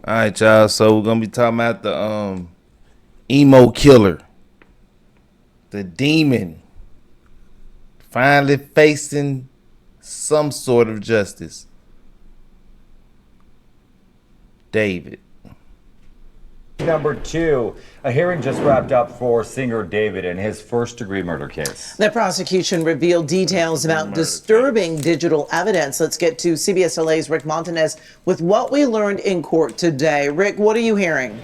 All right, y'all. So we're gonna be talking about the emo killer, the demon, finally facing some sort of justice. David. Number 2, a hearing just wrapped up for singer David in his first-degree murder case. The prosecution revealed details about disturbing digital evidence. Let's get to CBS LA's Rick Montanez with what we learned in court today. Rick, what are you hearing?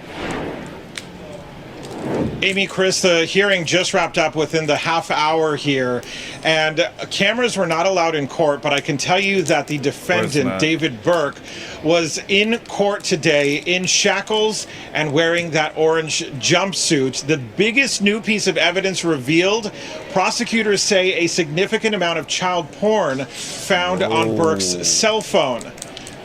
Amy, Chris, the hearing just wrapped up within the half hour here, and cameras were not allowed in court, but I can tell you that the defendant, David Burke, was in court today in shackles and wearing that orange jumpsuit. The biggest new piece of evidence revealed, prosecutors say a significant amount of child porn found on Burke's cell phone.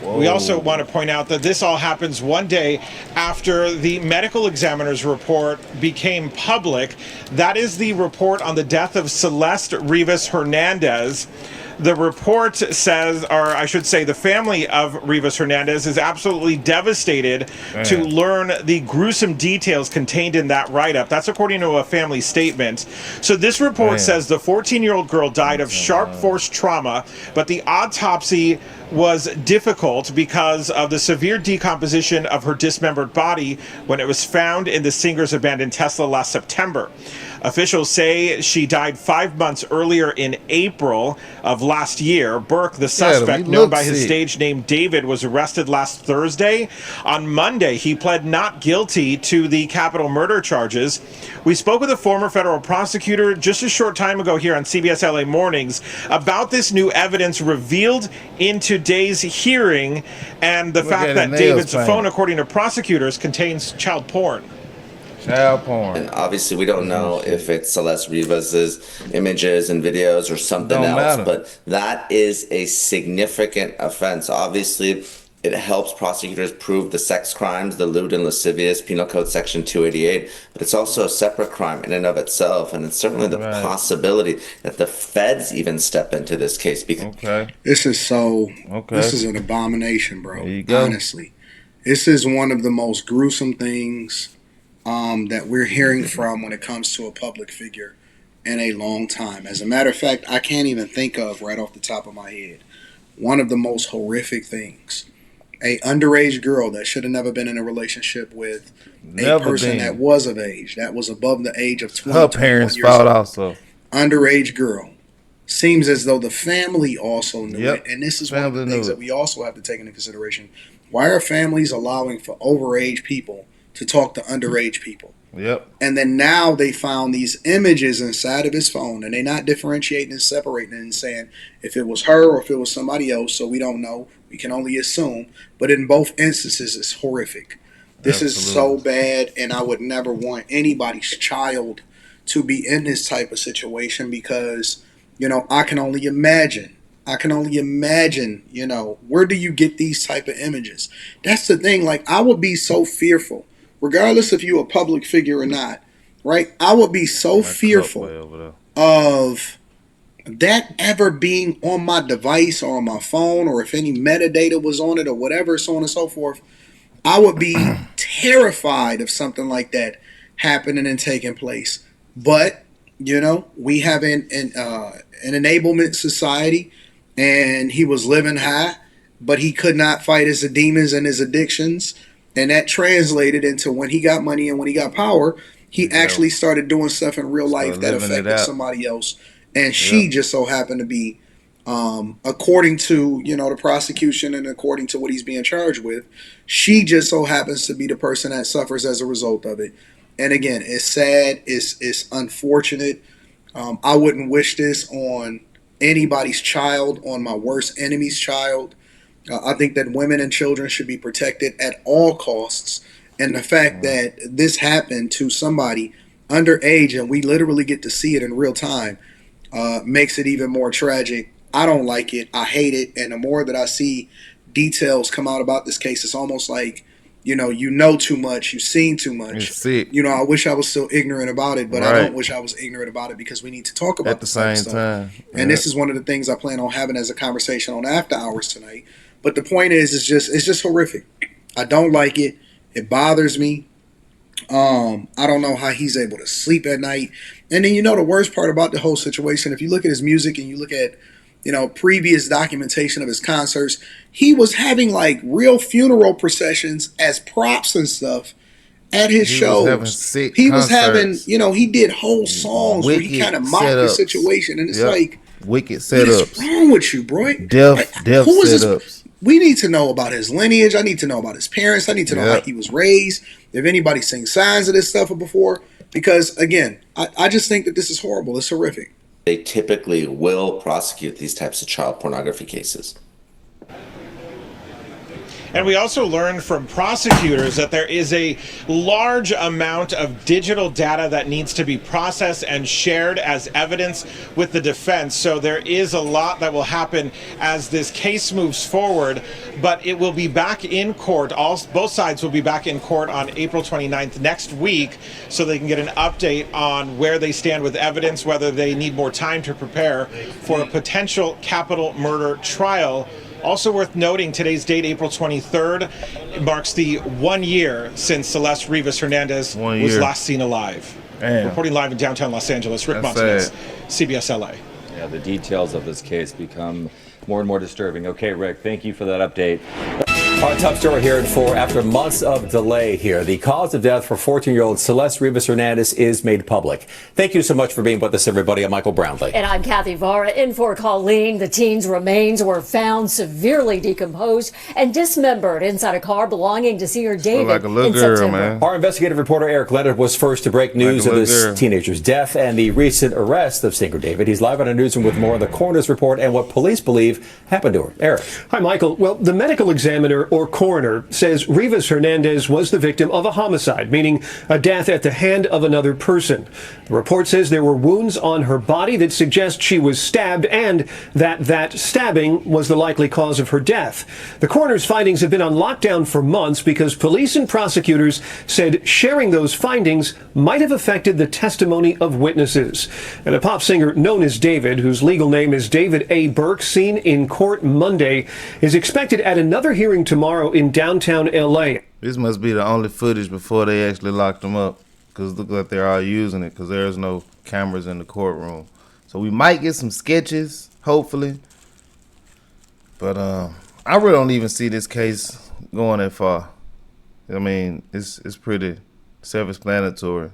We also want to point out that this all happens one day after the medical examiner's report became public. That is the report on the death of Celeste Rivas Hernandez. The report says, or I should say the family of Rivas Hernandez is absolutely devastated to learn the gruesome details contained in that write-up. That's according to a family statement. So this report says the 14-year-old girl died of sharp force trauma, but the autopsy was difficult because of the severe decomposition of her dismembered body when it was found in the singer's abandoned Tesla last September. Officials say she died 5 months earlier in April of last year. Burke, the suspect, known by his stage name David, was arrested last Thursday. On Monday, he pled not guilty to the capital murder charges. We spoke with a former federal prosecutor just a short time ago here on CBS LA Mornings about this new evidence revealed in today's hearing and the fact that David's phone, according to prosecutors, contains child porn. Child porn. And obviously, we don't know if it's Celeste Rivas's images and videos or something else, but that is a significant offense. Obviously, it helps prosecutors prove the sex crimes, the lewd and lascivious, Penal Code Section 288, but it's also a separate crime in and of itself, and it's certainly the possibility that the feds even step into this case. This is this is an abomination, bro. Honestly, this is one of the most gruesome things that we're hearing from when it comes to a public figure in a long time. As a matter of fact, I can't even think of right off the top of my head one of the most horrific things. A underage girl that should have never been in a relationship with a person that was of age, that was above the age of 20. Her parents' fault also. Underage girl. Seems as though the family also knew it. And this is one of the things that we also have to take into consideration. Why are families allowing for overage people to talk to underage people? And then now they found these images inside of his phone, and they're not differentiating and separating and saying if it was her or if it was somebody else, so we don't know. We can only assume. But in both instances, it's horrific. This is so bad, and I would never want anybody's child to be in this type of situation because, you know, I can only imagine, you know, where do you get these type of images? That's the thing. Like, I would be so fearful, regardless if you're a public figure or not, right? I would be so fearful of that ever being on my device or on my phone, or if any metadata was on it or whatever, so on and so forth. I would be terrified of something like that happening and taking place. But, you know, we have an enablement society, and he was living high, but he could not fight his demons and his addictions. And that translated into when he got money and when he got power, he actually started doing stuff in real life that affected somebody else. And she just so happened to be, according to, you know, the prosecution and according to what he's being charged with, she just so happens to be the person that suffers as a result of it. And again, it's sad. It's unfortunate. I wouldn't wish this on anybody's child, on my worst enemy's child. I think that women and children should be protected at all costs. And the fact that this happened to somebody underage and we literally get to see it in real time makes it even more tragic. I don't like it. I hate it. And the more that I see details come out about this case, it's almost like, you know too much, you've seen too much. You know, I wish I was still ignorant about it, but I don't wish I was ignorant about it because we need to talk about at the same time. And this is one of the things I plan on having as a conversation on After Hours tonight. But the point is, it's just horrific. I don't like it. It bothers me. I don't know how he's able to sleep at night. And then, the worst part about the whole situation, if you look at his music and you look at, previous documentation of his concerts, he was having like real funeral processions as props and stuff at his shows. He was having, he did whole songs where he kind of mocked the situation. And it's like, wicked setups. What is wrong with you, bro? Death setups. We need to know about his lineage. I need to know about his parents. I need to know how he was raised. If anybody seen signs of this stuff before. Because, again, I just think that this is horrible. It's horrific. They typically will prosecute these types of child pornography cases. And we also learned from prosecutors that there is a large amount of digital data that needs to be processed and shared as evidence with the defense. So there is a lot that will happen as this case moves forward, but it will be back in court. Both sides will be back in court on April 29th next week, so they can get an update on where they stand with evidence, whether they need more time to prepare for a potential capital murder trial. Also worth noting, today's date, April 23rd, it marks the 1 year since Celeste Rivas Hernandez was last seen alive. Reporting live in downtown Los Angeles, Rick Montanez, CBS LA. Yeah, the details of this case become more and more disturbing. Okay, Rick, thank you for that update. Our top story here at 4. After months of delay here, the cause of death for 14-year-old Celeste Rivas Hernandez is made public. Thank you so much for being with us, everybody. I'm Michael Brownlee. And I'm Kathy Vara. In for Colleen, the teen's remains were found severely decomposed and dismembered inside a car belonging to senior David like a little girl, man. Our investigative reporter Eric Leonard was first to break news of this teenager's death and the recent arrest of singer David. He's live on a newsroom with more of the coroner's report and what police believe happened to her. Eric. Hi, Michael. Well, the medical examiner or coroner says Rivas Hernandez was the victim of a homicide, meaning a death at the hand of another person. The report says there were wounds on her body that suggest she was stabbed and that stabbing was the likely cause of her death. The coroner's findings have been on lockdown for months because police and prosecutors said sharing those findings might have affected the testimony of witnesses. And a pop singer known as David, whose legal name is David A. Burke, seen in court Monday, is expected at another hearing tomorrow in downtown LA. This must be the only footage before they actually locked them up, because it looks like they're all using it because there's no cameras in the courtroom. So we might get some sketches, hopefully. But I really don't even see this case going that far. I mean, it's pretty self-explanatory.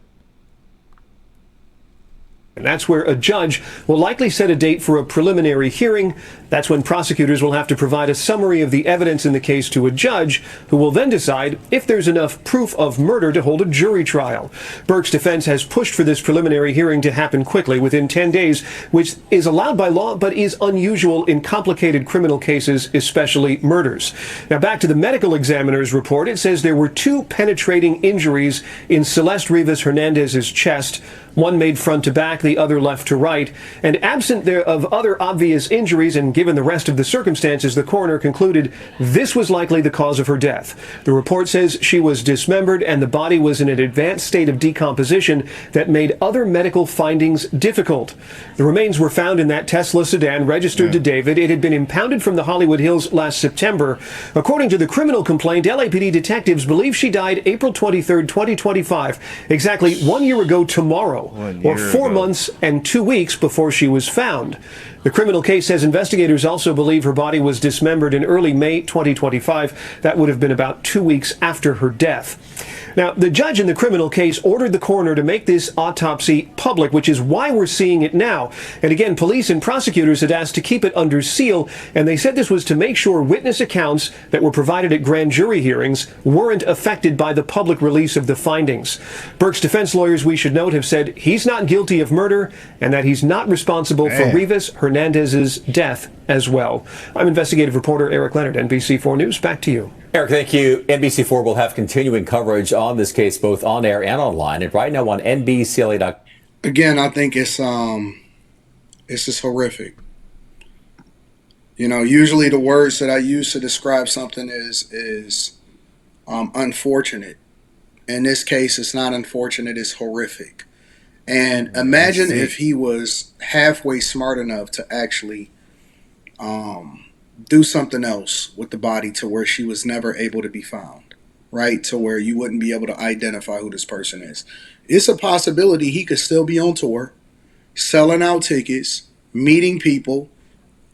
And that's where a judge will likely set a date for a preliminary hearing. That's when prosecutors will have to provide a summary of the evidence in the case to a judge, who will then decide if there's enough proof of murder to hold a jury trial. Burke's defense has pushed for this preliminary hearing to happen quickly, within 10 days, which is allowed by law but is unusual in complicated criminal cases, especially murders. Now, back to the medical examiner's report. It says there were 2 penetrating injuries in Celeste Rivas Hernandez's chest, one made front to back, the other left to right. And absent there of other obvious injuries, and given the rest of the circumstances, the coroner concluded this was likely the cause of her death. The report says she was dismembered and the body was in an advanced state of decomposition that made other medical findings difficult. The remains were found in that Tesla sedan registered to David. It had been impounded from the Hollywood Hills last September. According to the criminal complaint, LAPD detectives believe she died April 23rd, 2025, exactly 1 year ago tomorrow. Or 4 months and 2 weeks before she was found. The criminal case says investigators also believe her body was dismembered in early May 2025. That would have been about 2 weeks after her death. Now, the judge in the criminal case ordered the coroner to make this autopsy public, which is why we're seeing it now. And again, police and prosecutors had asked to keep it under seal, and they said this was to make sure witness accounts that were provided at grand jury hearings weren't affected by the public release of the findings. Burke's defense lawyers, we should note, have said he's not guilty of murder and that he's not responsible for Rivas Hernandez's death as well. I'm investigative reporter Eric Leonard, NBC4 News. Back to you. Eric, thank you. NBC4 will have continuing coverage on this case, both on air and online, and right now on NBCLA.com. Again, I think it's just horrific. You know, usually the words that I use to describe something is unfortunate. In this case, it's not unfortunate, it's horrific. And imagine if he was halfway smart enough to actually do something else with the body to where she was never able to be found. right? To where you wouldn't be able to identify who this person is. It's a possibility he could still be on tour, selling out tickets, meeting people,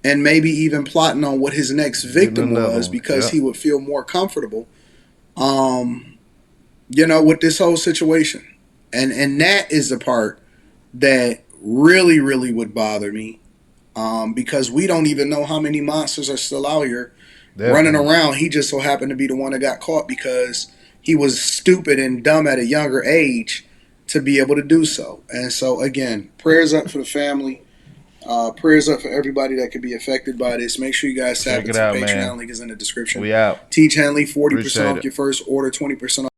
and maybe even plotting on what his next victim was because he would feel more comfortable, you know, with this whole situation. And that is the part that really, really would bother me, because we don't even know how many monsters are still out here running around. He just so happened to be the one that got caught because he was stupid and dumb at a younger age to be able to do so. And so, again, prayers up for the family. Prayers up for everybody that could be affected by this. Make sure you guys tap into Patreon. Link is in the description. We out. Teach Henley, 40% off your first order, 20% off.